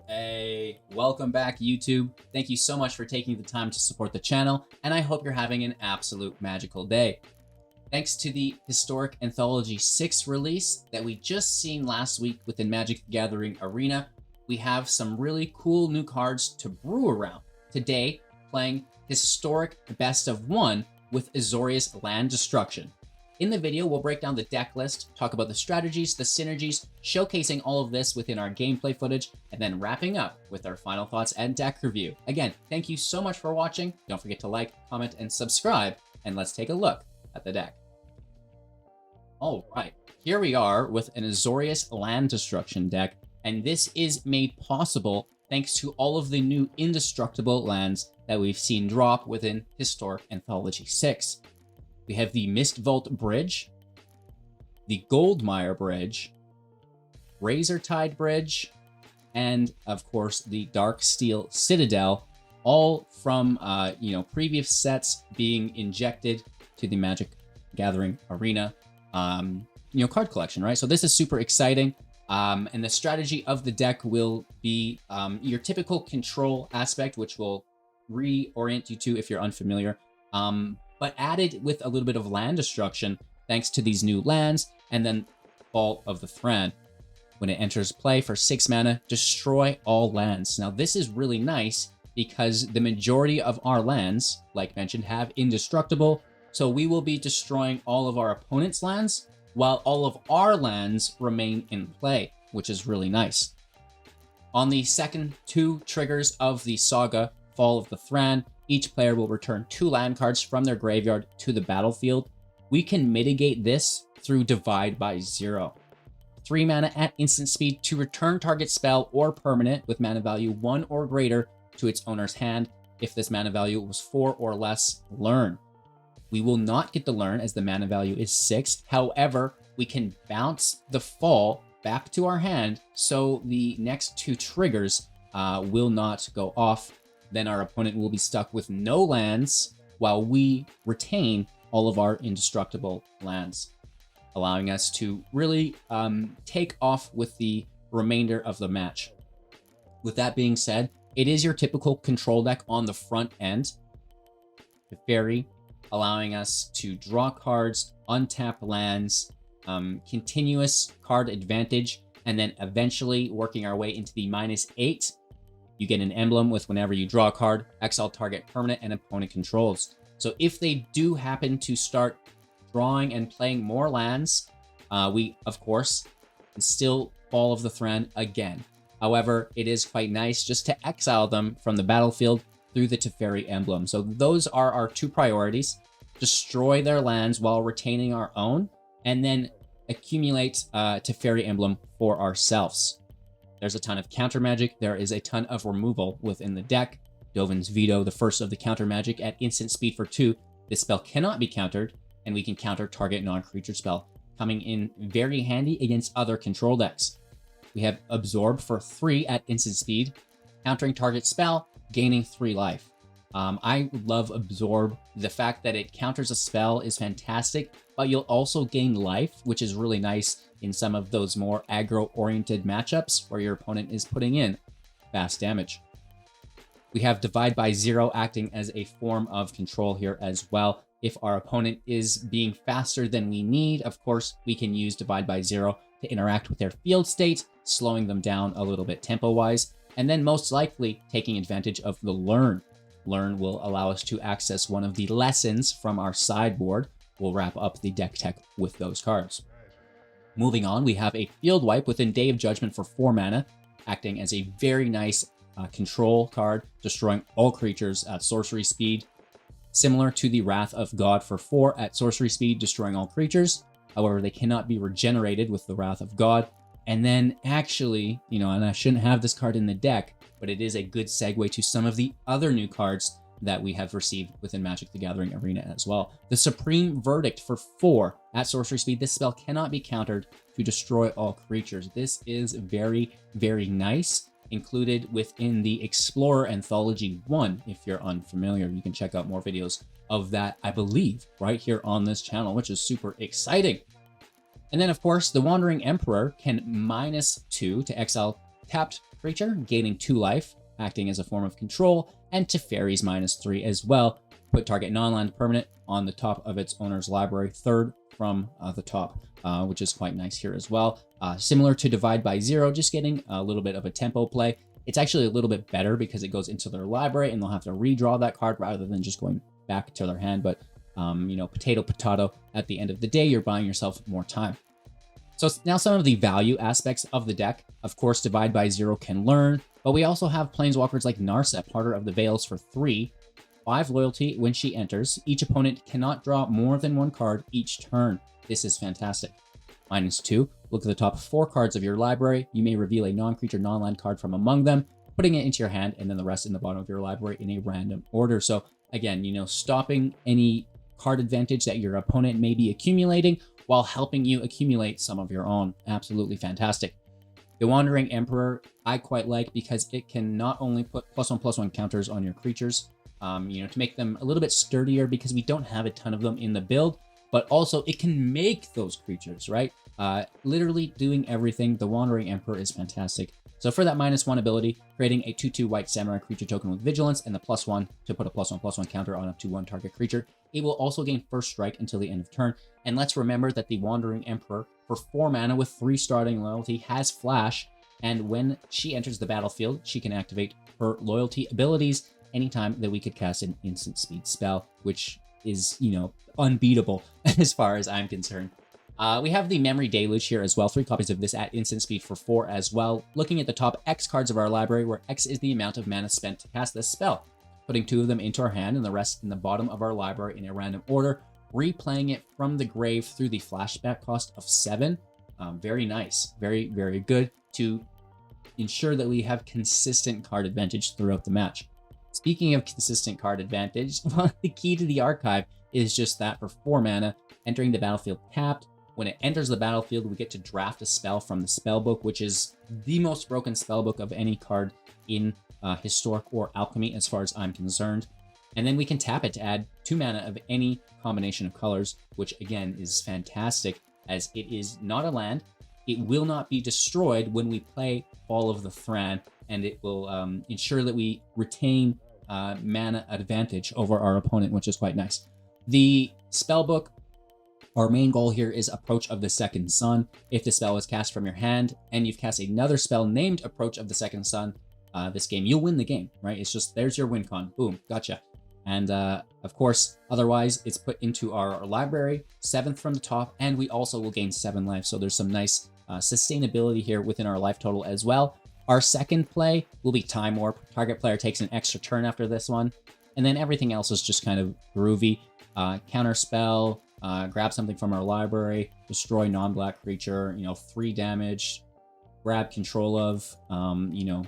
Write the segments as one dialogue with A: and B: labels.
A: Hey, welcome back, YouTube. Thank you so much for taking the time to support the channel, and I hope you're having an absolute magical day. Thanks to the Historic Anthology 6 release that we just seen last week within Magic the Gathering Arena, we have some really cool new cards to brew around. Today, playing Historic Best of 1 with Azorius Land Destruction. In the video, we'll break down the deck list, talk about the strategies, the synergies, showcasing all of this within our gameplay footage, and then wrapping up with our final thoughts and deck review. Again, thank you so much for watching. Don't forget to like, comment, and subscribe, and let's take a look at the deck. All right, here we are with an Azorius Land Destruction deck, and this is made possible thanks to all of the new Indestructible lands that we've seen drop within Historic Anthology 6. We have the Mistvault Bridge, the Goldmire Bridge, Razortide Bridge, and of course the Darksteel Citadel, all from previous sets being injected to the Magic Gathering Arena card collection, right? So this is super exciting. And the strategy of the deck will be your typical control aspect, which will reorient you to if you're unfamiliar. But added with a little bit of land destruction thanks to these new lands, and then Fall of the Thran. When it enters play for 6 mana, destroy all lands. Now this is really nice because the majority of our lands, like mentioned, have Indestructible, so we will be destroying all of our opponent's lands while all of our lands remain in play, which is really nice. On the second 2 triggers of the saga, Fall of the Thran, each player will return 2 land cards from their graveyard to the battlefield. We can mitigate this through Divide by 0. 3 mana at instant speed to return target spell or permanent with mana value 1 or greater to its owner's hand. If this mana value was 4 or less, learn. We will not get the learn as the mana value is 6. However, we can bounce the fall back to our hand so the next 2 triggers will not go off. Then our opponent will be stuck with no lands while we retain all of our indestructible lands, allowing us to really take off with the remainder of the match. With that being said, it is your typical control deck on the front end. The Fairy, allowing us to draw cards, untap lands, continuous card advantage, and then eventually working our way into the -8. You get an emblem with whenever you draw a card, exile target permanent and opponent controls. So if they do happen to start drawing and playing more lands, we, of course, can still Fall of the Thran again. However, it is quite nice just to exile them from the battlefield through the Teferi emblem. So those are our 2 priorities. Destroy their lands while retaining our own, and then accumulate Teferi emblem for ourselves. There's a ton of counter magic. There is a ton of removal within the deck. Dovin's Veto, the first of the counter magic at instant speed for 2. This spell cannot be countered, and we can counter target non-creature spell, coming in very handy against other control decks. We have Absorb for 3 at instant speed, countering target spell, gaining 3 life. I love Absorb. The fact that it counters a spell is fantastic, but you'll also gain life, which is really nice in some of those more aggro-oriented matchups where your opponent is putting in fast damage. We have Divide by 0 acting as a form of control here as well. If our opponent is being faster than we need, of course, we can use Divide by 0 to interact with their field state, slowing them down a little bit tempo-wise, and then most likely taking advantage of the Learn. Learn will allow us to access one of the lessons from our sideboard. We'll wrap up the deck tech with those cards. Moving on, we have a Field Wipe within Day of Judgment for 4 mana, acting as a very nice control card, destroying all creatures at sorcery speed. Similar to the Wrath of God for 4 at sorcery speed, destroying all creatures. However, they cannot be regenerated with the Wrath of God. And then actually, and I shouldn't have this card in the deck, but it is a good segue to some of the other new cards that we have received within Magic the Gathering Arena as well. The Supreme Verdict for 4 at sorcery speed. This spell cannot be countered to destroy all creatures. This is very, very nice. Included within the Explorer Anthology 1. If you're unfamiliar, you can check out more videos of that, I believe, right here on this channel, which is super exciting. And then, of course, the Wandering Emperor can -2 to exile tapped creature, gaining 2 life, acting as a form of control, and Teferi's -3 as well. Put target non-land permanent on the top of its owner's library, third from the top, which is quite nice here as well. Similar to Divide by Zero, just getting a little bit of a tempo play. It's actually a little bit better because it goes into their library and they'll have to redraw that card rather than just going back to their hand. But, you know, potato, at the end of the day, you're buying yourself more time. So now some of the value aspects of the deck. Of course, Divide by Zero can learn, but we also have Planeswalkers like Narset, Harder of the Veils for 3, 5 loyalty when she enters. Each opponent cannot draw more than 1 card each turn. This is fantastic. -2, look at the top 4 cards of your library. You may reveal a non-creature, non-land card from among them, putting it into your hand, and then the rest in the bottom of your library in a random order. So again, you know, stopping any card advantage that your opponent may be accumulating while helping you accumulate some of your own. Absolutely fantastic. The Wandering Emperor, I quite like because it can not only put +1/+1 counters on your creatures, you know, to make them a little bit sturdier because we don't have a ton of them in the build, but also it can make those creatures, right? Literally doing everything. The Wandering Emperor is fantastic. So for that -1 ability, creating a 2/2 white samurai creature token with vigilance and the +1 to put a +1/+1 counter on up to 1 target creature. It will also gain first strike until the end of turn. And let's remember that the Wandering Emperor, for 4 mana with 3 starting loyalty, has flash. And when she enters the battlefield, she can activate her loyalty abilities anytime that we could cast an instant speed spell, which is, you know, unbeatable as far as I'm concerned. We have the Memory Deluge here as well. 3 copies of this at instant speed for 4 as well. Looking at the top X cards of our library, where X is the amount of mana spent to cast this spell. Putting 2 of them into our hand and the rest in the bottom of our library in a random order. Replaying it from the grave through the flashback cost of 7. Very nice. Very, very good to ensure that we have consistent card advantage throughout the match. Speaking of consistent card advantage, the key to the archive is just that for 4 mana, entering the battlefield tapped. When it enters the battlefield, we get to draft a spell from the spellbook, which is the most broken spellbook of any card in Historic or Alchemy, as far as I'm concerned. And then we can tap it to add 2 mana of any combination of colors, which again is fantastic, as it is not a land. It will not be destroyed when we play Fall of the Thran, and it will ensure that we retain mana advantage over our opponent, which is quite nice. The spellbook, our main goal here is Approach of the Second Sun. If the spell is cast from your hand and you've cast another spell named Approach of the Second Sun this game, you'll win the game, right? It's just, there's your win con. Boom, gotcha. And of course, otherwise, it's put into our library, 7th from the top, and we also will gain 7 life. So there's some nice sustainability here within our life total as well. Our second play will be Time Warp. Target player takes an extra turn after this one. And then everything else is just kind of groovy. Counter spell, grab something from our library, destroy non-black creature, you know, 3 damage, grab control of, you know,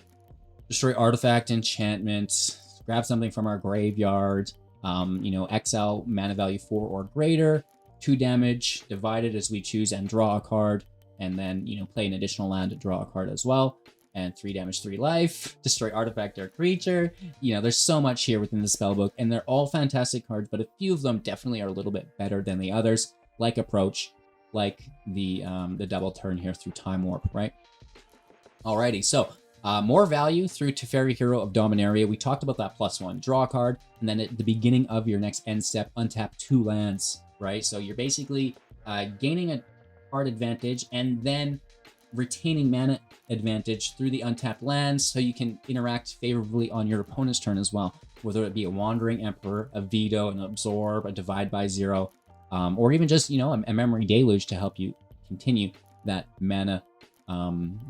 A: destroy artifact, enchantment, grab something from our graveyard, you know, exile mana value 4 or greater, 2 damage, divide it as we choose and draw a card, and then, you know, play an additional land to draw a card as well. And 3 damage, 3 life, destroy artifact or creature. You know, there's so much here within the spellbook, and they're all fantastic cards, but a few of them definitely are a little bit better than the others, like Approach, like the double turn here through Time Warp, right? Alrighty, so more value through Teferi, Hero of Dominaria. We talked about that +1. Draw a card, and then at the beginning of your next end step, untap 2 lands, right? So you're basically gaining a card advantage, and then retaining mana advantage through the untapped lands, so you can interact favorably on your opponent's turn as well, whether it be a Wandering Emperor, a Veto, an Absorb, a Divide by Zero, or even just, you know, a Memory Deluge to help you continue that mana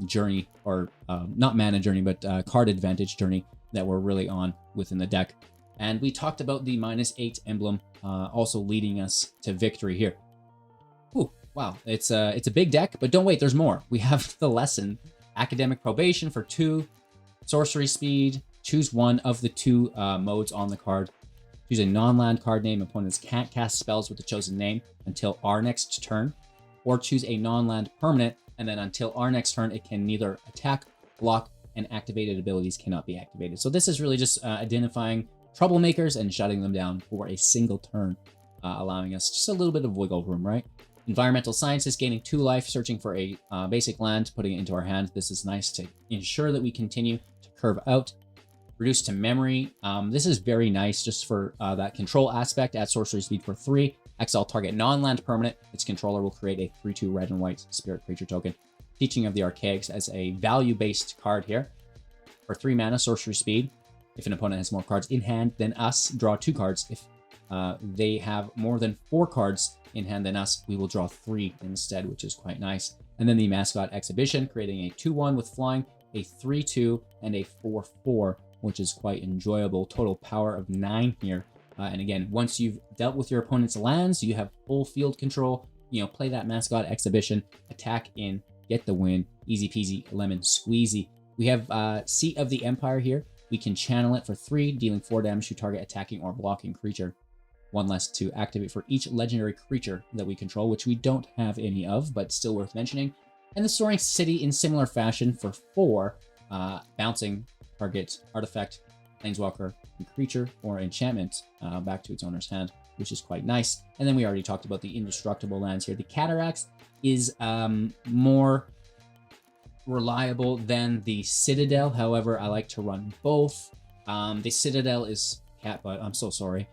A: journey, or not mana journey, but card advantage journey that we're really on within the deck. And we talked about the -8 emblem also leading us to victory here. Ooh, wow, it's a big deck, but don't wait, there's more. We have the lesson. Academic Probation for 2, Sorcery Speed, choose one of the 2 modes on the card. Choose a non-land card name. Opponents can't cast spells with the chosen name until our next turn, or choose a non-land permanent, and then until our next turn, it can neither attack, block, and activated abilities cannot be activated. So this is really just identifying troublemakers and shutting them down for a single turn, allowing us just a little bit of wiggle room, right? Environmental Scientist, gaining 2 life, searching for a basic land, putting it into our hand. This is nice to ensure that we continue to curve out. Reduce to memory. This is very nice just for that control aspect. Add sorcery speed for 3. Exile target non-land permanent. Its controller will create a 3/2 red and white spirit creature token. Teaching of the Archaics as a value-based card here. For 3 mana, sorcery speed. If an opponent has more cards in hand than us, draw 2 cards. If they have more than 4 cards in hand than us, we will draw 3 instead, which is quite nice. And then the Mascot Exhibition, creating a 2/1 with flying, a 3/2, and a 4/4, which is quite enjoyable. Total power of 9 here. And again, once you've dealt with your opponent's lands, you have full field control. You know, play that Mascot Exhibition, attack in, get the win. Easy peasy, lemon squeezy. We have Seat of the Empire here. We can channel it for 3, dealing 4 damage to target attacking or blocking creature. 1 less to activate for each legendary creature that we control, which we don't have any of, but still worth mentioning. And the Soaring City in similar fashion for 4, bouncing target artifact, planeswalker, and creature, or enchantment back to its owner's hand, which is quite nice. And then we already talked about the Indestructible lands here. The Cataracts is more reliable than the Citadel. However, I like to run both. The Citadel is cat butt. I'm so sorry.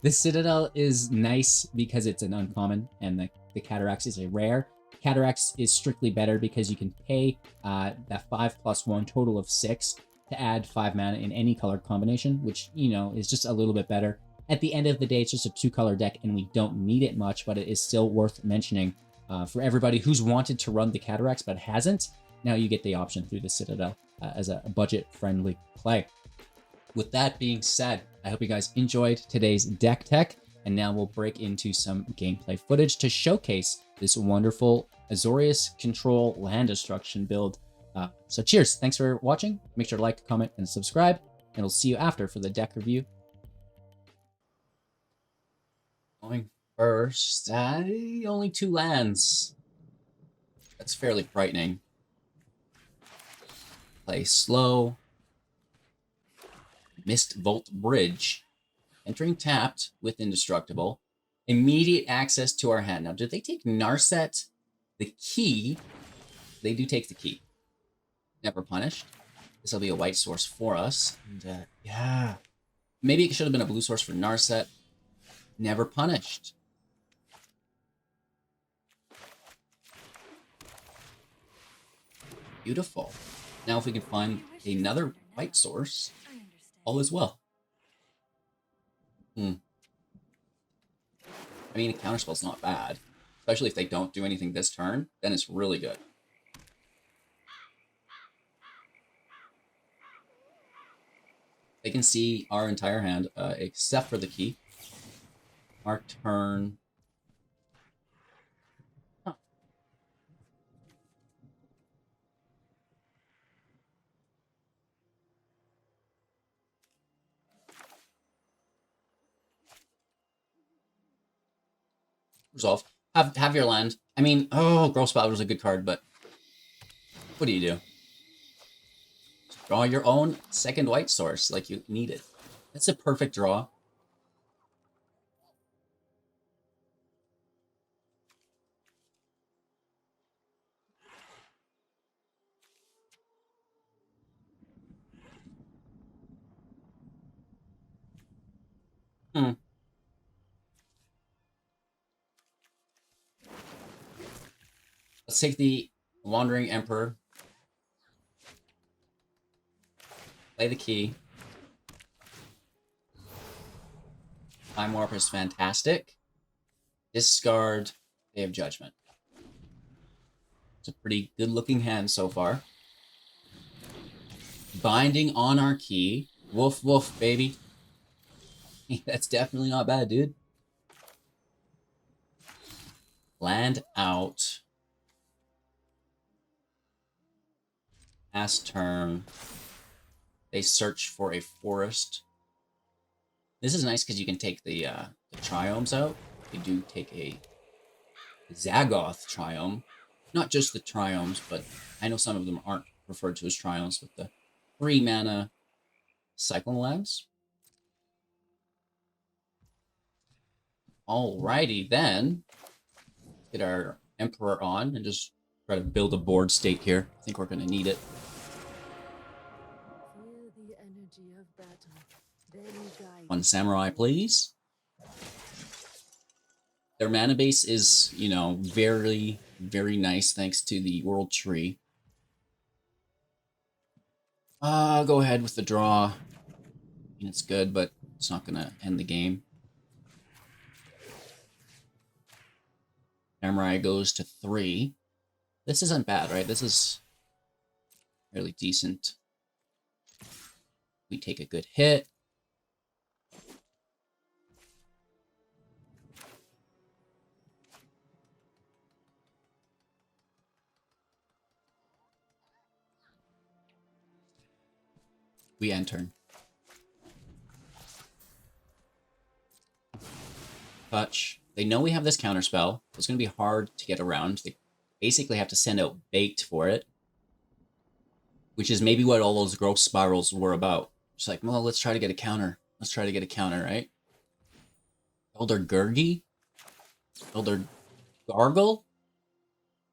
A: The Citadel is nice because it's an uncommon, and the Cataracts is a rare. Cataracts is strictly better because you can pay that 5+1 total of 6 to add 5 mana in any color combination, which, you know, is just a little bit better. At the end of the day, it's just a 2-color deck, and we don't need it much, but it is still worth mentioning for everybody who's wanted to run the Cataracts but hasn't. Now you get the option through the Citadel as a budget-friendly play. With that being said, I hope you guys enjoyed today's deck tech, and now we'll break into some gameplay footage to showcase this wonderful Azorius Control land destruction build. So cheers, thanks for watching, make sure to like, comment, and subscribe, and we'll see you after for the deck review. Going first, only 2 lands. That's fairly frightening. Play slow. Mistvault Bridge. Entering tapped with Indestructible. Immediate access to our hand. Now, did they take Narset? The key? They do take the key. Never punished. This will be a white source for us. And, yeah. Maybe it should have been a blue source for Narset. Never punished. Beautiful. Now if we can find another white source, all is well. I mean, a counterspell's not bad. Especially if they don't do anything this turn, then it's really good. They can see our entire hand, except for the key. Our turn. Huh. Resolve. Have your land. I mean, oh, Gross Spout was a good card, but what do you do? Draw your own second white source like you need it. That's a perfect draw. Let's take the Wandering Emperor. Play the key. Time Warp is fantastic. Discard Day of Judgment. It's a pretty good looking hand so far. Binding on our key. Woof woof, baby. That's definitely not bad, dude. Land out. Last turn. They search for a forest. This is nice because you can take the triomes out. You do take a Zagoth triome. Not just the triomes, but I know some of them aren't referred to as triomes, with the 3 mana Cyclone Labs. Alrighty then. get our Emperor on and just try to build a board state here. I think we're going to need it.
B: Feel the energy of battle. Then guide.
A: One Samurai, please. Their mana base is, you know, very, very nice thanks to the World Tree. Go ahead with the draw. I mean, it's good, but it's not going to end the game. Samurai goes to 3. This isn't bad, right? This is fairly decent. We take a good hit. We end turn. Touch. They know we have this counterspell. It's going to be hard to get around. They basically have to send out bait for it. Which is maybe what all those growth spirals were about. It's like, well, let's try to get a counter. Let's try to get a counter, right? Elder Gurgi? Elder Gargle?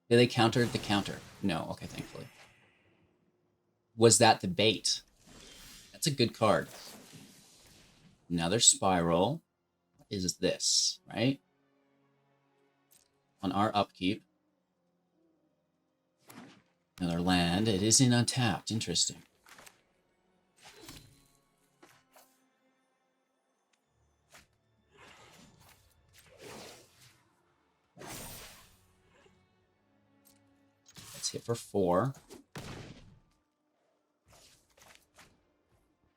A: Did they counter the counter? No, okay, thankfully. Was that the bait? That's a good card. Another spiral. What is this, right? On our upkeep. Another land. It is in untapped. Interesting. Let's hit for 4.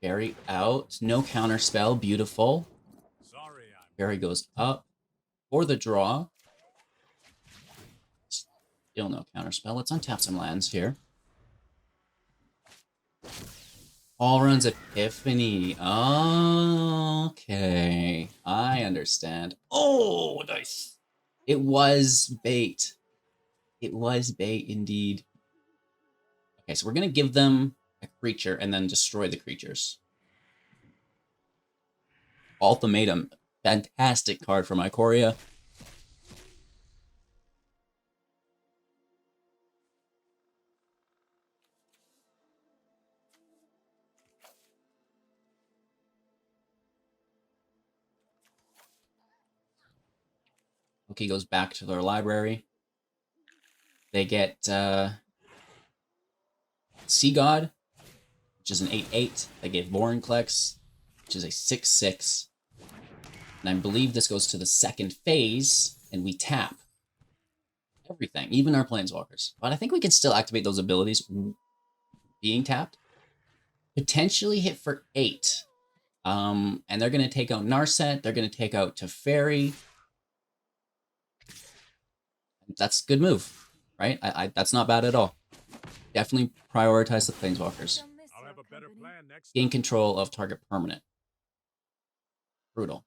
A: Barry out. No counter spell. Beautiful. Barry goes up for the draw. Still no counter spell. Let's untap some lands here. All runs Epiphany. Okay. I understand. Oh, nice. It was bait. It was bait indeed. Okay, so we're going to give them a creature and then destroy the creatures. Ultimatum. Fantastic card from Ikoria. Okay, goes back to their library. They get Sea God, which is an 8/8. They gave Vorinclex, which is a 6/6. And I believe this goes to the second phase, and we tap everything, even our Planeswalkers. But I think we can still activate those abilities being tapped. Potentially hit for 8. And they're going to take out Narset. They're going to take out Teferi. That's a good move, right? That's not bad at all. Definitely prioritize the Planeswalkers.
C: I'll have a better plan next
A: Gain control of target permanent. Brutal.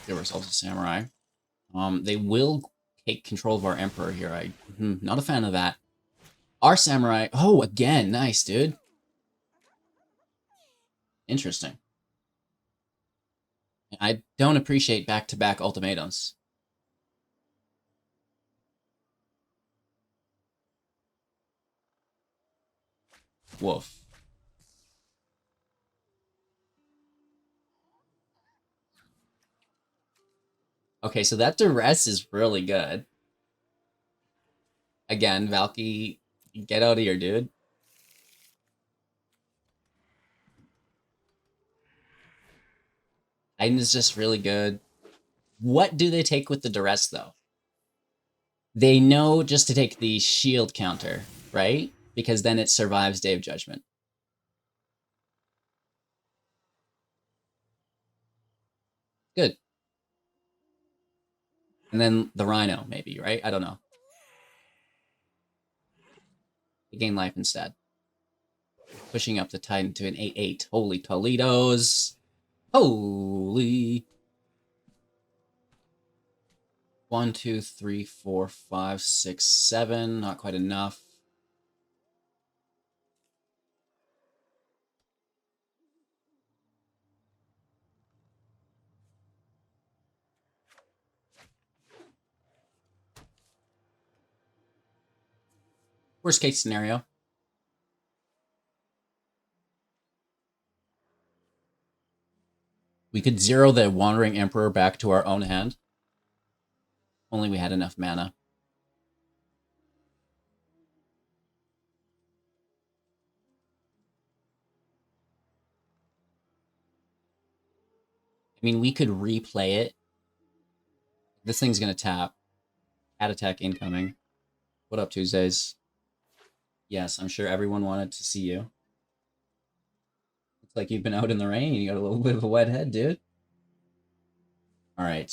A: Give ourselves a Samurai. They will take control of our Emperor here. Not a fan of that. Our Samurai. Oh, again. Nice, dude. Interesting. I don't appreciate back-to-back ultimatums. Woof. Okay, so that duress is really good. Again, Valky, get out of here, dude. Titan is just really good. What do they take with the duress, though? They know just to take the shield counter, right? Because then it survives Day of Judgment. Good. And then the Rhino, maybe, right? I don't know. They gain life instead. Pushing up the Titan to an 8/8. Holy Toledos. Holy. 1, 2, 3, 4, 5, 6, 7. Not quite enough. Worst case scenario. We could zero the Wandering Emperor back to our own hand. Only we had enough mana. I mean, we could replay it. This thing's going to tap. Cat attack incoming. What up, Tuesdays? Yes, I'm sure everyone wanted to see you. Looks like you've been out in the rain. You got a little bit of a wet head, dude. All right.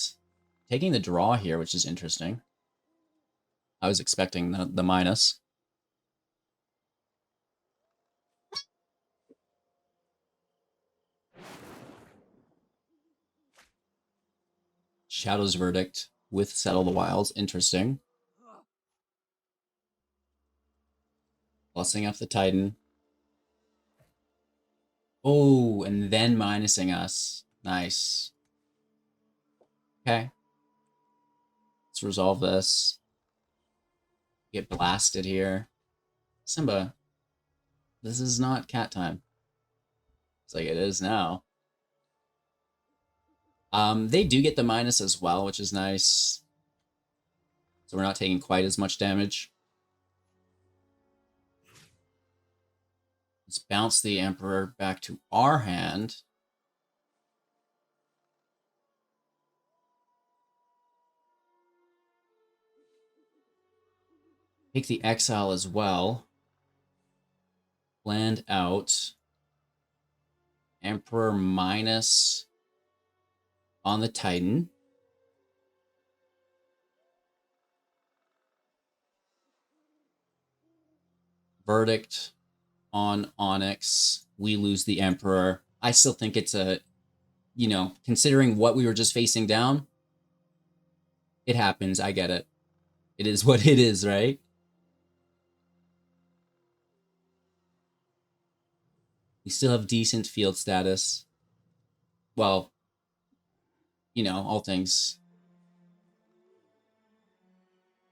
A: Taking the draw here, which is interesting. I was expecting the minus. Shadow's Verdict with Settle the Wilds. Interesting. Plussing up the Titan. Oh, and then minusing us. Nice. Okay. Let's resolve this. Get blasted here. Simba, this is not cat time. It's like it is now. They do get the minus as well, which is nice. So we're not taking quite as much damage. Let's bounce the Emperor back to our hand. Take the exile as well. Land out. Emperor minus on the Titan. Verdict on Onyx. We lose the Emperor. I still think it's a, you know, considering what we were just facing down, it happens. I get it. It is what it is, right? We still have decent field status. Well, you know, all things.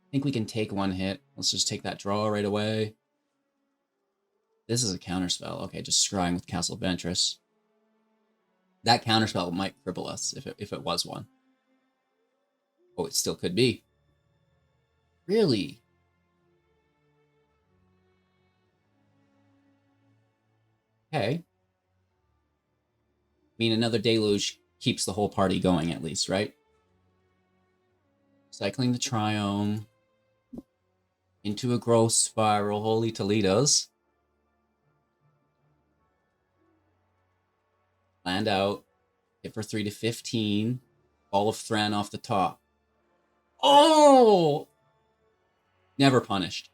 A: I think we can take one hit. Let's just take that draw right away. This is a counterspell. Okay, just scrying with Castle Ventress. That counterspell might cripple us if it was one. Oh, it still could be. Really? Okay. I mean, another deluge keeps the whole party going at least, right? Cycling the Triome into a growth spiral. Holy Toledos. Land out. Hit for 3 to 15. Ball of Thran off the top. Oh! Never punished.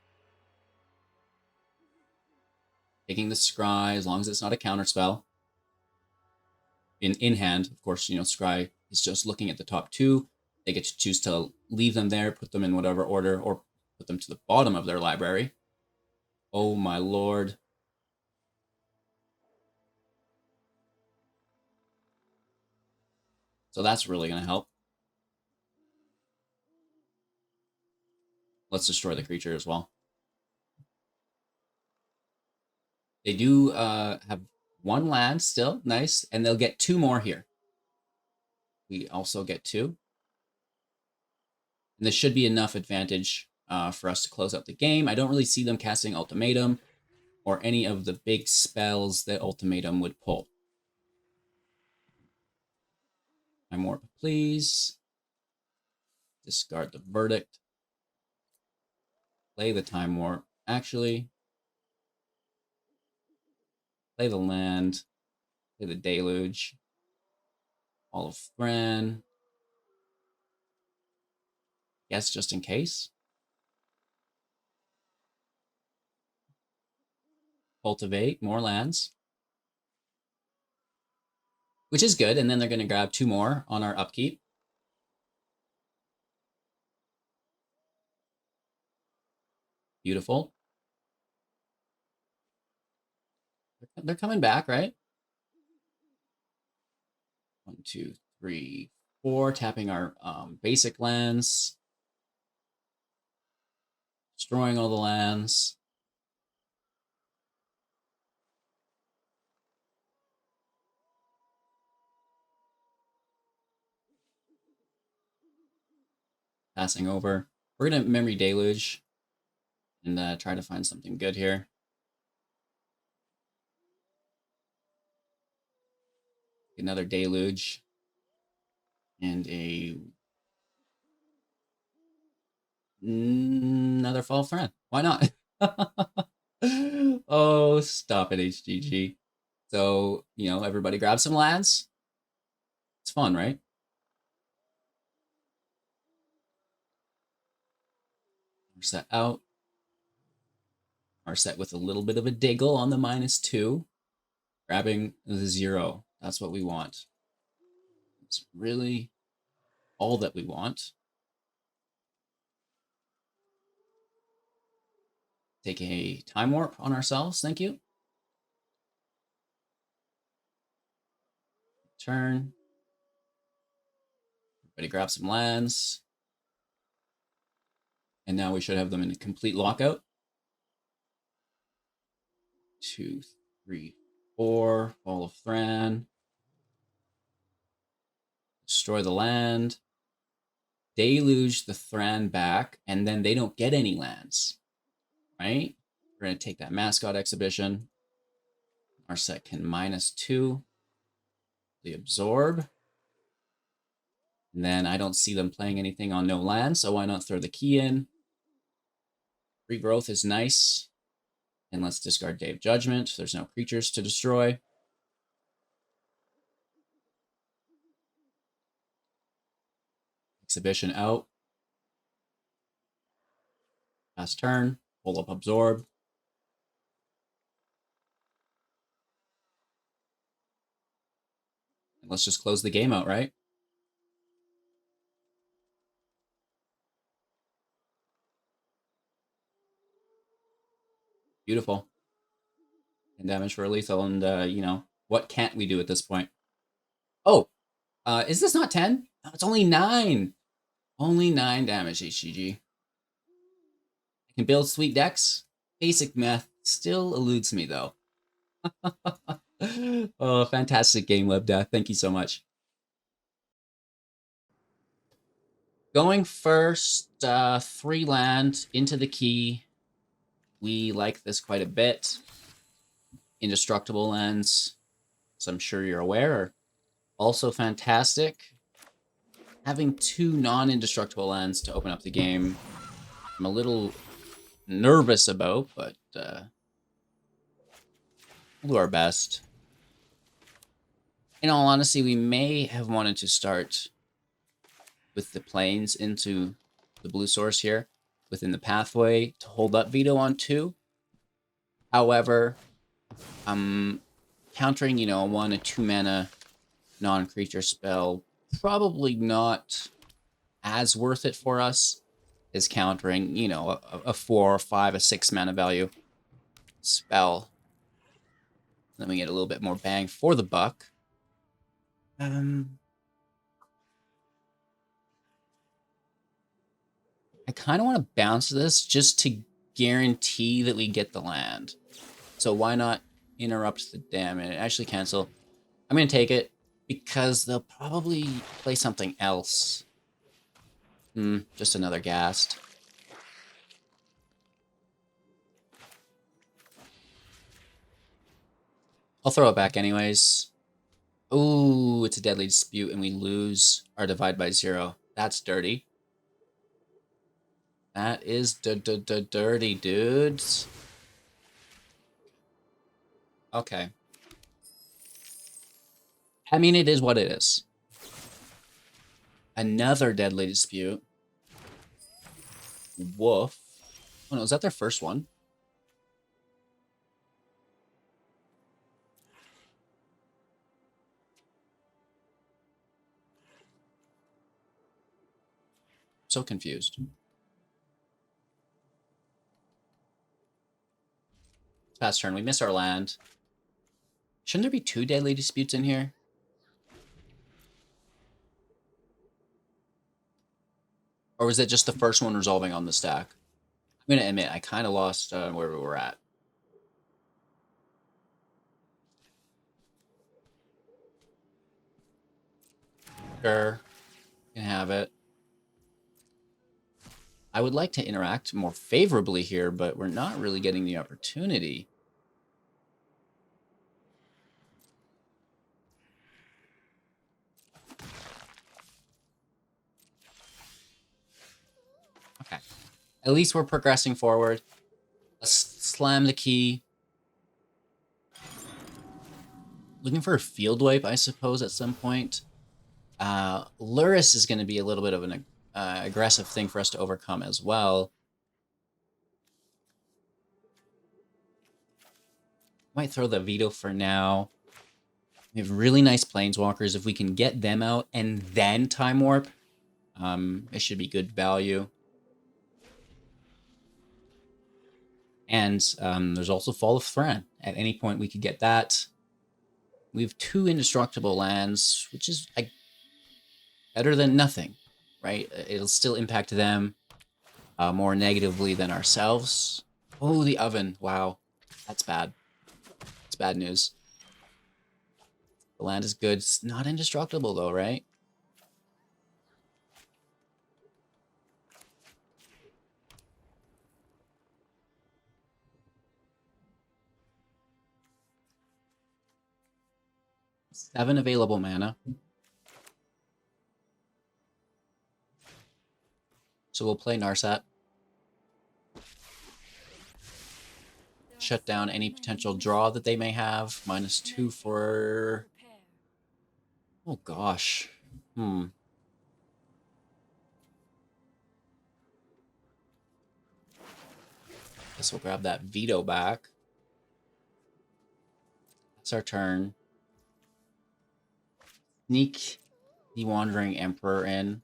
A: Taking the Scry, as long as it's not a counterspell. In hand, of course, you know, Scry is just looking at the top two. They get to choose to leave them there, put them in whatever order, or put them to the bottom of their library. Oh my lord. So that's really going to help. Let's destroy the creature as well. They do have one land still. Nice. And they'll get 2 more here. We also get 2. And this should be enough advantage for us to close out the game. I don't really see them casting Ultimatum or any of the big spells that Ultimatum would pull. Time Warp, please. Discard the Verdict. Play the Time Warp. Actually, play the land. Play the Deluge. All of Thran. Yes, just in case. Cultivate more lands. Which is good, and then they're going to grab 2 more on our upkeep. Beautiful. They're coming back, right? 1, 2, 3, 4. Tapping our basic lands. Destroying all the lands. Passing over. We're going to Memory Deluge and try to find something good here. Another Deluge. And another Fall of Thran. Why not? Oh, stop it, HGG. So, you know, everybody grab some lands. It's fun, right? We're set out. Are set with a little bit of a diggle on the -2. Grabbing the 0. That's what we want. It's really all that we want. Take a time warp on ourselves. Thank you. Turn. Everybody grab some lands. And now we should have them in a complete lockout. 2, 3, 4. Fall of Thran. Destroy the land. Deluge the Thran back, and then they don't get any lands. Right? We're going to take that Mascot Exhibition. Our set can -2. They absorb. And then I don't see them playing anything on no land, so why not throw the key in? Regrowth is nice. And let's discard Day of Judgment. There's no creatures to destroy. Exhibition out. Last turn. Pull up Absorb. And let's just close the game out, right? Beautiful. And damage for a lethal. And, you know, what can't we do at this point? Oh, is this not 10? No, it's only 9. Only 9 damage, HGG. I can build sweet decks. Basic math still eludes me, though. Oh, fantastic game, LibDeath. Thank you so much. Going first, 3 land into the key. We like this quite a bit. Indestructible lands, as I'm sure you're aware, are also fantastic. Having 2 non-indestructible lands to open up the game, I'm a little nervous about, but we'll do our best. In all honesty, we may have wanted to start with the planes into the blue source here within the pathway to hold up veto on 2. However, countering, you know, a 1, a 2 mana non-creature spell, probably not as worth it for us as countering, you know, a 4 or 5, a 6 mana value spell. Then we get a little bit more bang for the buck. I kind of want to bounce this just to guarantee that we get the land. So why not interrupt the damage? Actually cancel. I'm going to take it because they'll probably play something else. Just another Ghast. I'll throw it back anyways. Ooh, it's a Deadly Dispute and we lose our Divide by 0. That's dirty. That is dirty, dudes. Okay. I mean, it is what it is. Another Deadly Dispute. Woof. Oh no, is that their first one? So confused. Past turn, we miss our land. Shouldn't there be 2 Deadly Disputes in here? Or was it just the first one resolving on the stack? I'm gonna admit, I kind of lost where we were at. Sure, you can have it. I would like to interact more favorably here, but we're not really getting the opportunity. Okay. At least we're progressing forward. Let's slam the key. Looking for a field wipe, I suppose, at some point. Luris is going to be a little bit of an aggressive thing for us to overcome as well. Might throw the veto for now. We have really nice Planeswalkers. If we can get them out and then Time Warp, it should be good value. And there's also Fall of Thran. At any point, we could get that. We have 2 Indestructible lands, which is better than nothing, right? It'll still impact them more negatively than ourselves. Oh, the oven. Wow. That's bad. It's bad news. The land is good. It's not indestructible, though, right? Seven available mana. So we'll play Narset. Shut down any potential draw that they may have. -2 for... Oh, gosh. Guess we'll grab that veto back. That's our turn. Sneak the Wandering Emperor in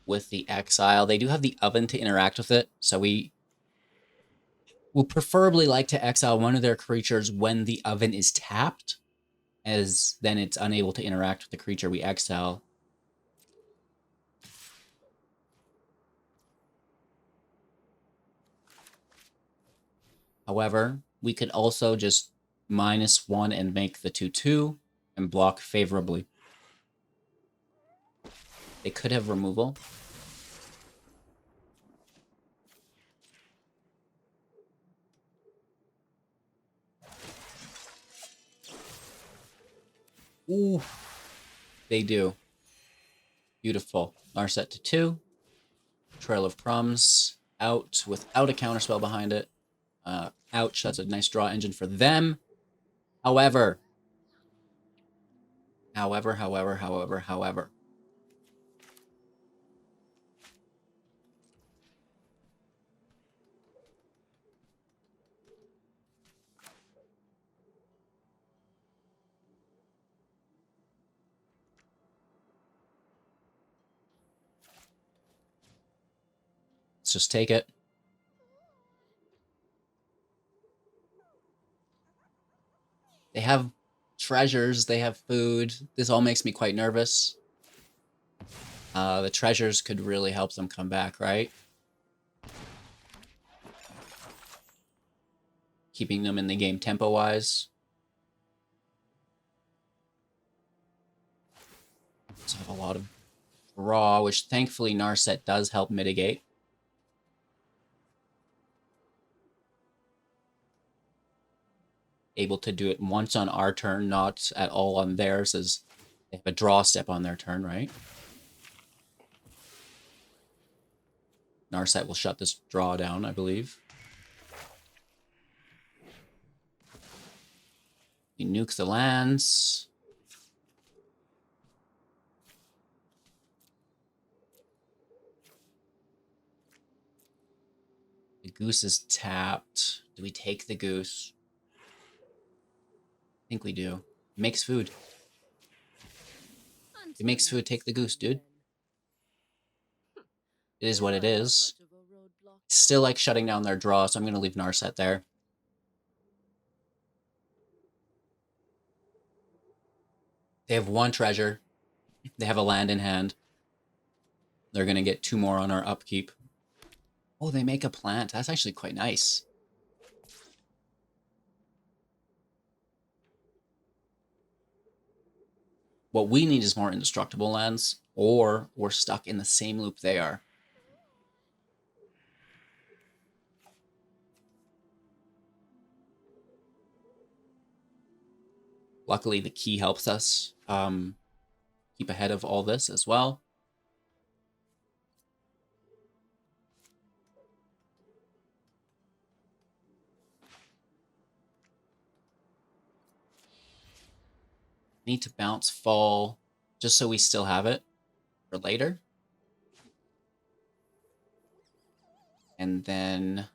A: with the exile. They do have the oven to interact with it, so we will preferably like to exile one of their creatures when the oven is tapped, as then it's unable to interact with the creature we exile. However, we could also just -1 and make the 2/2 and block favorably. They could have removal. Ooh, they do. Beautiful. Narset to 2. Trail of Crumbs out without a counterspell behind it. Ouch, that's a nice draw engine for them. However. Let's just take it. They have treasures, they have food. This all makes me quite nervous. The treasures could really help them come back, right? Keeping them in the game tempo-wise. So have a lot of draw, which thankfully Narset does help mitigate. Able to do it once on our turn, not at all on theirs, as they have a draw step on their turn, right? Narset will shut this draw down, I believe. He nukes the lands. The goose is tapped. Do we take the goose? I think we do. It makes food. It makes food, take the goose, dude. It is what it is. Still like shutting down their draw, so I'm going to leave Narset there. They have 1 treasure. They have a land in hand. They're going to get 2 more on our upkeep. Oh, they make a plant. That's actually quite nice. What we need is more indestructible lands, or we're stuck in the same loop they are. Luckily, the key helps us keep ahead of all this as well. Need to bounce fall just so we still have it for later. And then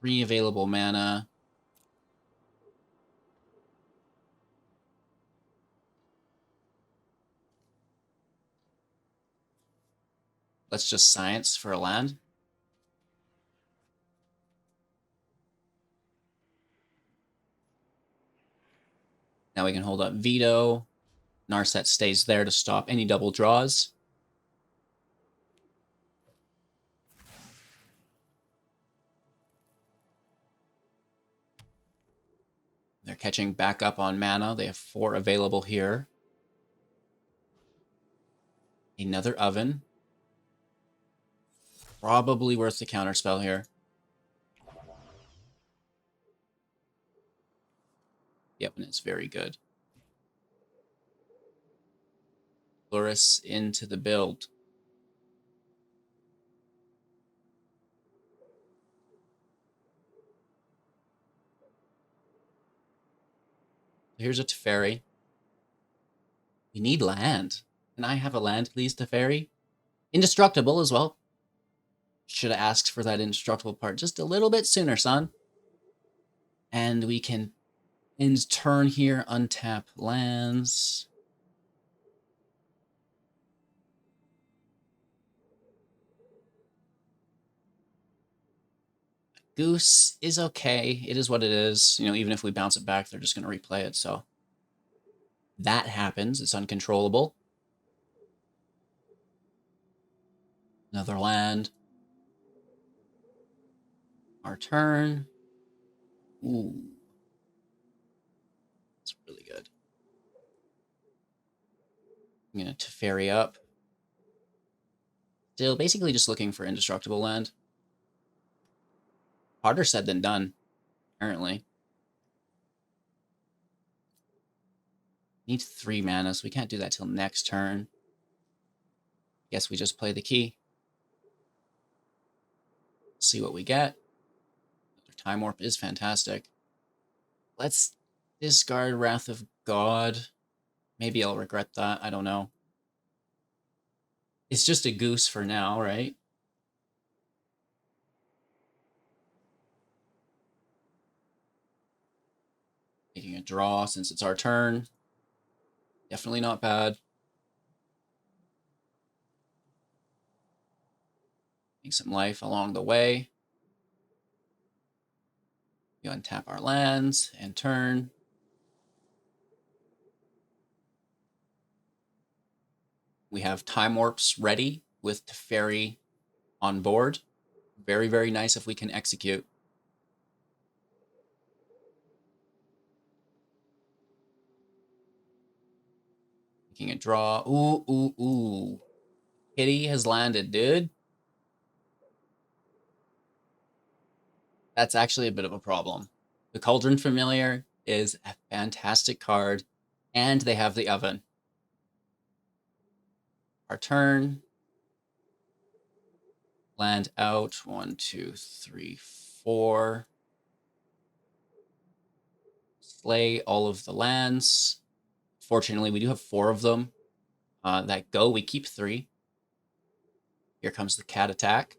A: 3 available mana. Let's just science for a land. Now we can hold up Veto. Narset stays there to stop any double draws. They're catching back up on mana. They have 4 available here. Another Oven. Probably worth the counterspell here. Yep, and it's very good. Floris into the build. Here's a Teferi. We need land. Can I have a land, please, Teferi? Indestructible as well. Should have asked for that indestructible part just a little bit sooner, son. And we can, in turn here, untap lands. Goose is okay. It is what it is. You know, even if we bounce it back, they're just going to replay it, so that happens. It's uncontrollable. Another land. Our turn. Ooh. It's really good. I'm going to Teferi up. Still basically just looking for indestructible land. Harder said than done, apparently. Need 3 mana, so we can't do that till next turn. Guess we just play the key. See what we get. Another Time Warp is fantastic. Let's discard Wrath of God. Maybe I'll regret that. I don't know. It's just a goose for now, right? Taking a draw since it's our turn. Definitely not bad. Getting some life along the way. You untap our lands and turn. We have Time Warps ready with Teferi on board. Very, very nice if we can execute. Taking a draw. Ooh, ooh, ooh. Kitty has landed, dude. That's actually a bit of a problem. The Cauldron Familiar is a fantastic card, and they have the Oven. Our turn. Land out. 1, 2, 3, 4. Slay all of the lands. Fortunately, we do have 4 of them that go. We keep 3. Here comes the cat attack.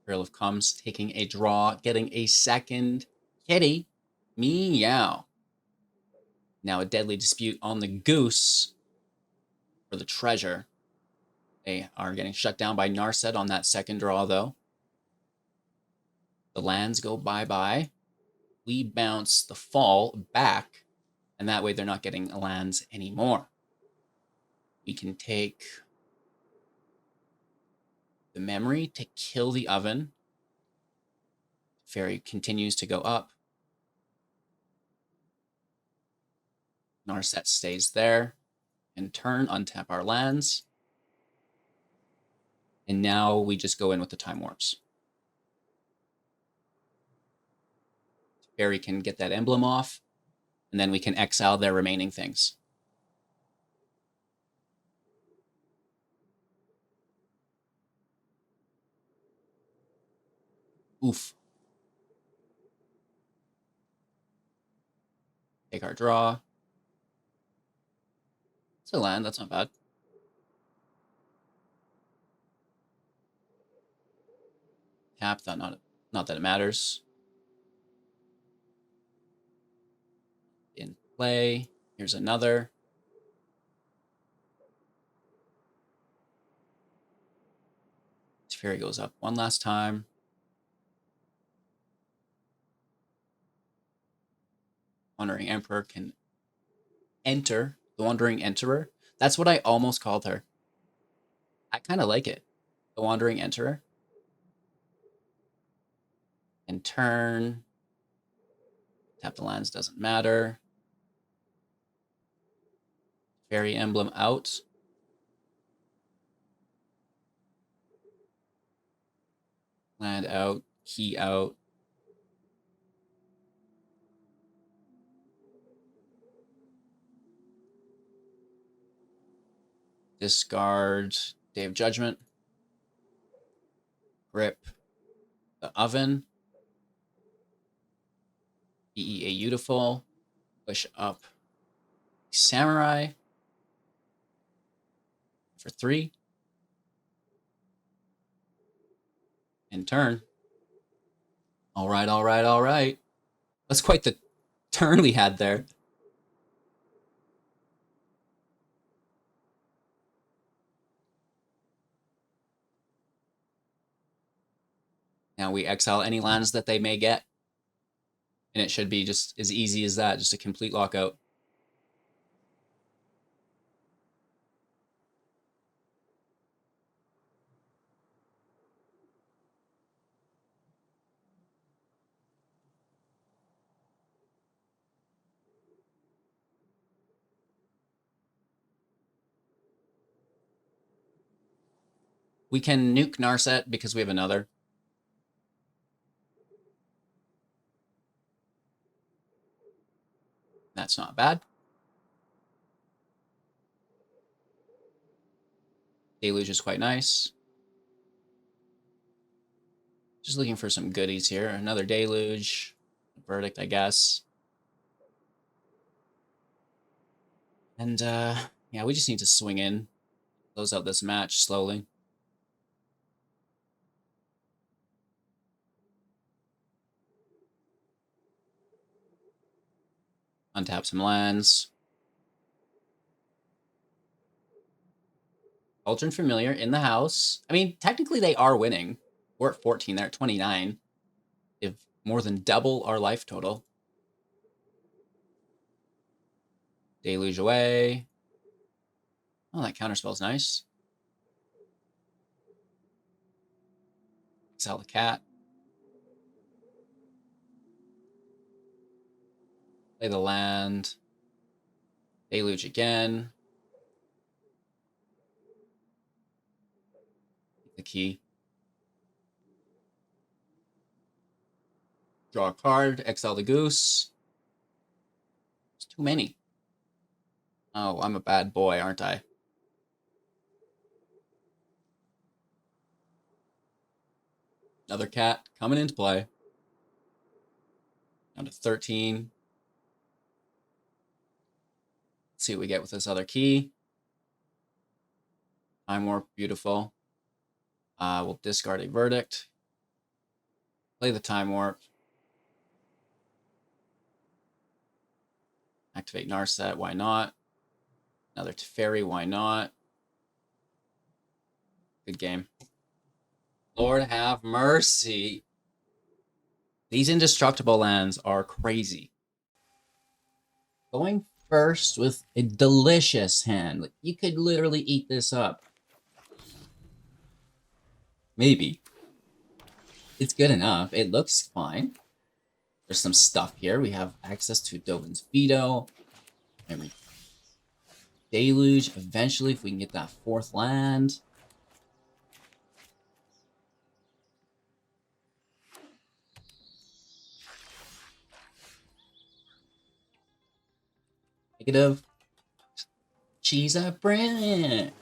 A: Trail of Comes, taking a draw, getting a second kitty. Meow. Now a Deadly Dispute on the Goose for the treasure. They are getting shut down by Narset on that second draw, though. The lands go bye-bye. We bounce the fall back, and that way they're not getting lands anymore. We can take the Memory to kill the Oven. Fairy continues to go up. Narset stays there. And turn, untap our lands. And now we just go in with the Time Warps. Fairy can get that emblem off, and then we can exile their remaining things. Oof. Take our draw. It's a land, that's not bad. Tap that, not that it matters. In play. Here's another. Fairy goes up one last time. Wandering Emperor can enter. The Wandering Enterer. That's what I almost called her. I kind of like it. The Wandering Enterer. And turn. Tap the lands, doesn't matter. Fairy emblem out. Land out. Key out. Discard Day of Judgment. Grip the Oven. EEA Beautiful. Push up Samurai for 3. And turn. All right, all right, all right. That's quite the turn we had there. Now we exile any lands that they may get. And it should be just as easy as that, just a complete lockout. We can nuke Narset because we have another. That's not bad. Deluge is quite nice. Just looking for some goodies here. Another Deluge. Verdict, I guess. And, yeah, we just need to swing in. Close out this match slowly. Untap some lands. Ultra Familiar in the house. I mean, technically they are winning. We're at 14, they're at 29. They have more than double our life total. Deluge away. Oh, that counterspell's nice. Exile the cat. Play the land. Deluge again. The key. Draw a card. Exile the goose. It's too many. Oh, I'm a bad boy, aren't I? Another cat coming into play. Down to 13. Let's see what we get with this other key. Time Warp, beautiful. We'll discard a Verdict. Play the Time Warp. Activate Narset, why not? Another Teferi, why not? Good game. Lord have mercy. These indestructible lands are crazy. Going first with a delicious hand. Like, you could literally eat this up. Maybe. It's good enough. It looks fine. There's some stuff here. We have access to Dovin's Veto. Memory Deluge. Eventually, if we can get that fourth land. Negative. Cheese a brick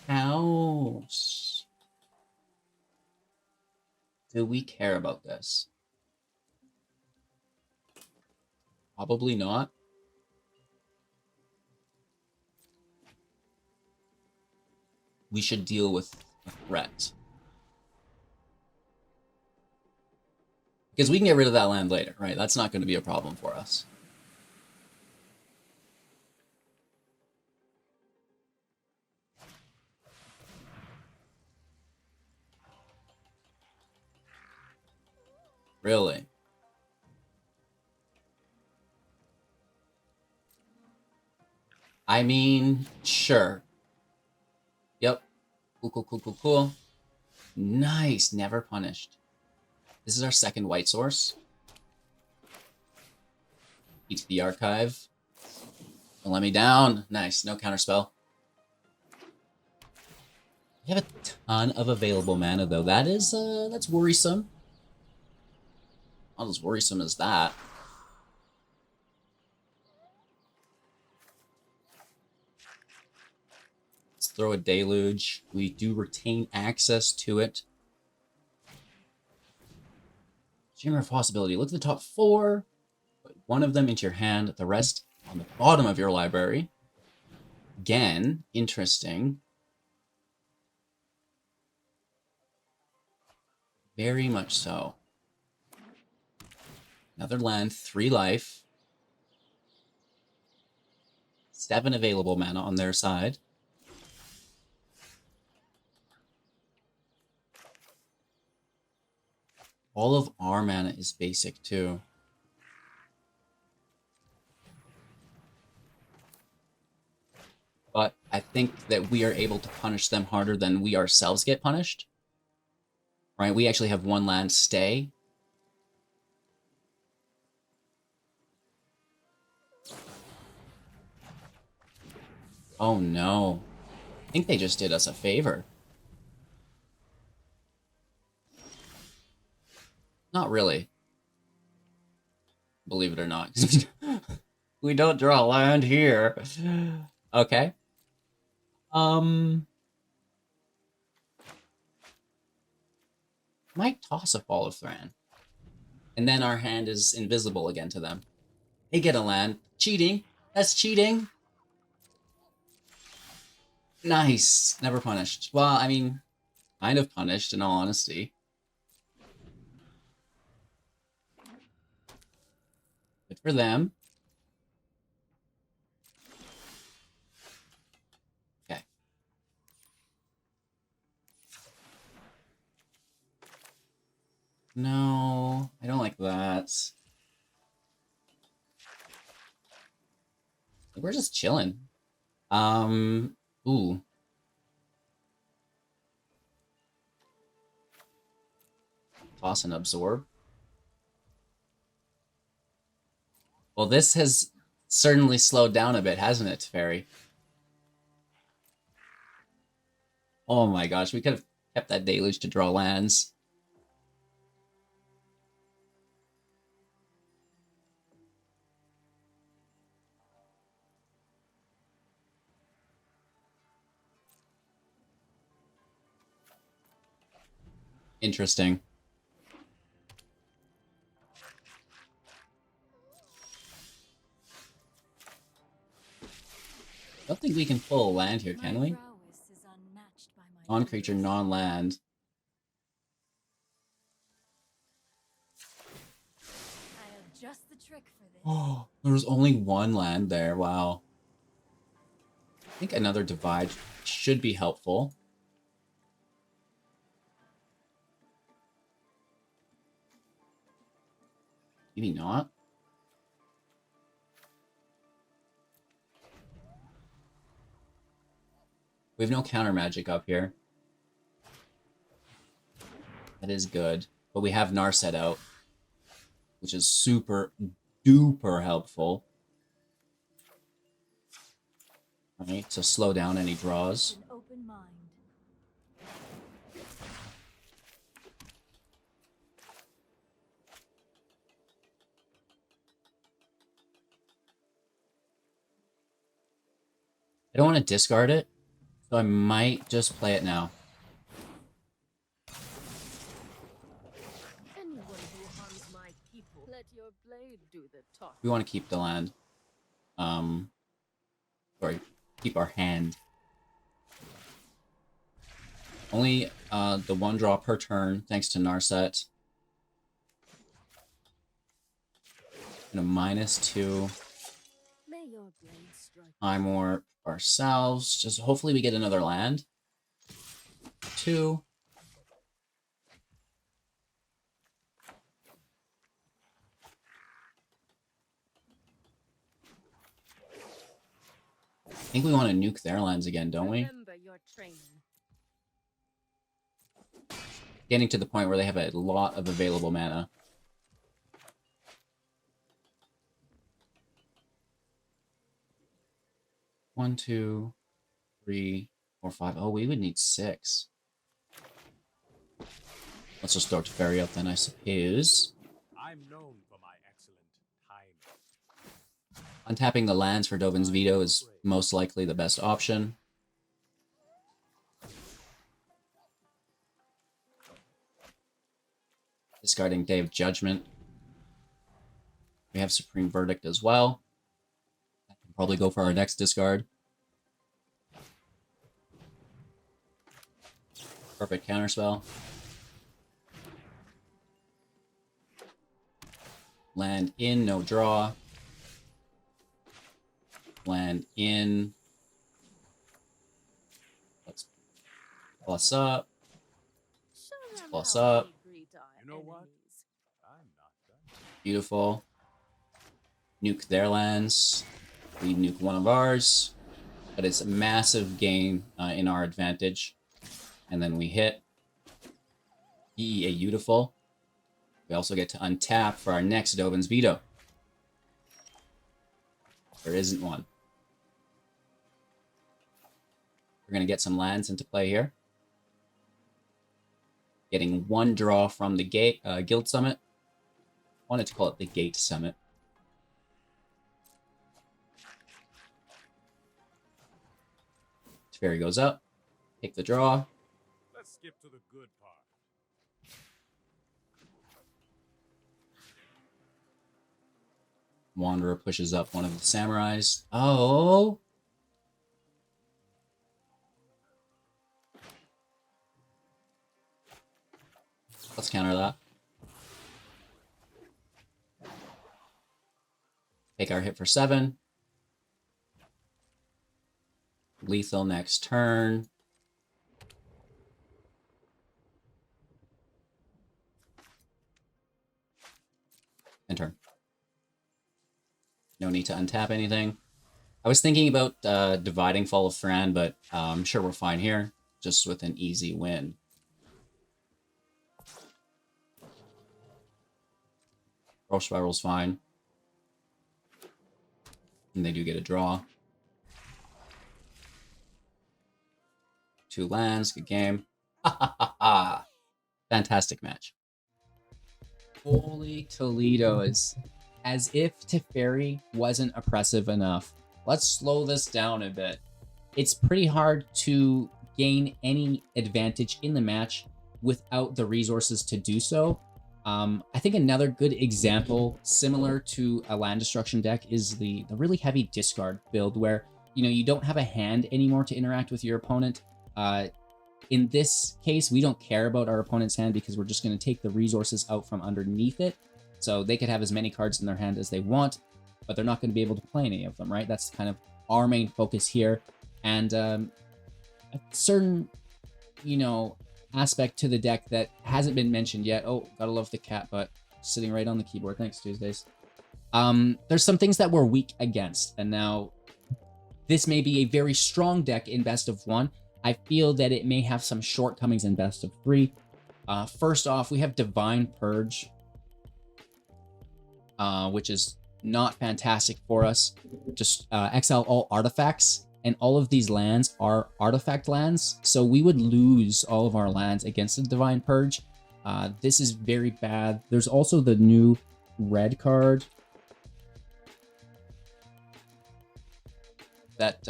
A: house. Do we care about this? Probably not. We should deal with a threat. Because we can get rid of that land later, right? That's not going to be a problem for us. Really? I mean, sure. Yep. Cool. Nice. Never punished. This is our second white source. Eat the archive. Don't let me down. Nice. No counterspell. We have a ton of available mana, though. That is, that's worrisome. Not as worrisome as that. Let's throw a Deluge. We do retain access to it. Chamber of Possibility. Look at the top 4. Put one of them into your hand, the rest on the bottom of your library. Again, interesting. Very much so. Another land, 3 life. 7 available mana on their side. All of our mana is basic too. But I think that we are able to punish them harder than we ourselves get punished. Right? We actually have 1 land stay. Oh no. I think they just did us a favor. Not really. Believe it or not. We don't draw land here. Okay. Might toss a Fall of Thran. And then our hand is invisible again to them. They get a land. Cheating. That's cheating. Nice. Never punished. Well, I mean, kind of punished in all honesty. Good for them. Okay. No, I don't like that. We're just chilling. Ooh. Toss and absorb. Well, this has certainly slowed down a bit, hasn't it, Teferi? Oh my gosh, we could have kept that Deluge to draw lands. Interesting. I don't think we can pull a land here, can we? Non-creature, non-land.
B: just the trick for this.
A: Oh, there was only one land there. Wow. I think another divide should be helpful. Maybe not. We have no counter magic up here. That is good. But we have Narset out, which is super duper helpful. Alright, to slow down any draws.
B: An open mind.
A: I don't want to discard it, so I might just play it now.
B: Anyone who harms my people, let your blade do the talk.
A: We want to keep the land. Sorry, keep our hand. Only the one draw per turn, thanks to Narset. And a -2.
B: May your blade strike.
A: More ourselves. Just hopefully we get another land. 2. I think we want to nuke their lands again, don't we?
B: Remember your training.
A: Getting to the point where they have a lot of available mana. One, 2, 3, 4, 5. Oh, we would need 6. Let's just throw Teferi up then, I suppose.
C: I'm known for my excellent timing.
A: Untapping the lands for Dovin's Veto is most likely the best option. Discarding Day of Judgment. We have Supreme Verdict as well. I can probably go for our next discard. Perfect counterspell. Land in, no draw. Land in. Let's plus up.
B: Show them
A: Plus
B: how
A: up.
B: we greet our
C: You know what?
B: enemies.
C: I'm not done.
A: Beautiful. Nuke their lands. We nuke one of ours. But it's a massive gain in our advantage. And then we hit. Beautiful. We also get to untap for our next Dovin's Veto. There isn't one. We're going to get some lands into play here. Getting one draw from the Guild Summit. Wanted to call it the Gate Summit. Teferi goes up. Take the draw.
C: Let's skip to the good part.
A: Wanderer pushes up one of the samurais. Oh! Let's counter that. Take our hit for 7. Lethal next turn. End turn. No need to untap anything. I was thinking about dividing Fall of Thran, but I'm sure we're fine here. Just with an easy win. Roll Spiral's fine. And they do get a draw. 2 lands, good game. Ha ha ha ha. Fantastic match. Holy Toledo, is as if Teferi wasn't oppressive enough. Let's slow this down a bit. It's pretty hard to gain any advantage in the match without the resources to do so. I think another good example, similar to a land destruction deck, is the really heavy discard build where, you know, you don't have a hand anymore to interact with your opponent. In this case, we don't care about our opponent's hand because we're just going to take the resources out from underneath it. So they could have as many cards in their hand as they want, but they're not going to be able to play any of them, right? That's kind of our main focus here. And a certain, you know, aspect to the deck that hasn't been mentioned yet. Oh, gotta love the cat butt sitting right on the keyboard. Thanks, Tuesdays. There's some things that we're weak against, and now this may be a very strong deck in best of 1. I feel that it may have some shortcomings in best of 3. First off, we have Divine Purge, which is not fantastic for us. Just exile all artifacts, and all of these lands are artifact lands, so we would lose all of our lands against the Divine Purge. This is very bad. There's also the new red card that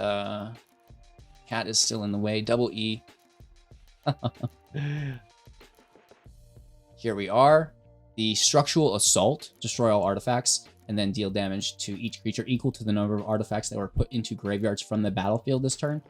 A: cat is still in the way. Double E. Here we are. The Structural Assault. Destroy all artifacts and then deal damage to each creature equal to the number of artifacts that were put into graveyards from the battlefield this turn.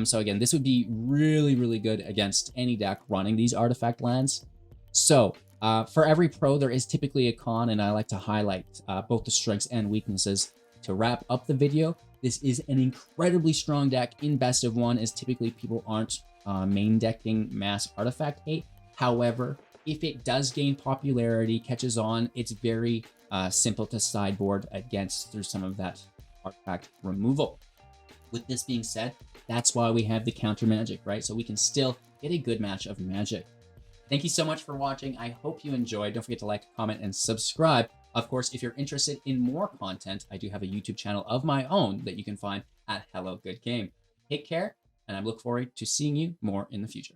A: So again, this would be really, really good against any deck running these artifact lands. So for every pro, there is typically a con, and I like to highlight both the strengths and weaknesses to wrap up the video. This is an incredibly strong deck in best of 1, as typically people aren't main decking mass artifact hate. However, if it does gain popularity, catches on, it's very simple to sideboard against through some of that artifact removal. With this being said, that's why we have the counter magic, right? So we can still get a good match of magic. Thank you so much for watching. I hope you enjoyed. Don't forget to like, comment, and subscribe. Of course, if you're interested in more content, I do have a YouTube channel of my own that you can find at HelloGoodGame. Take care, and I look forward to seeing you more in the future.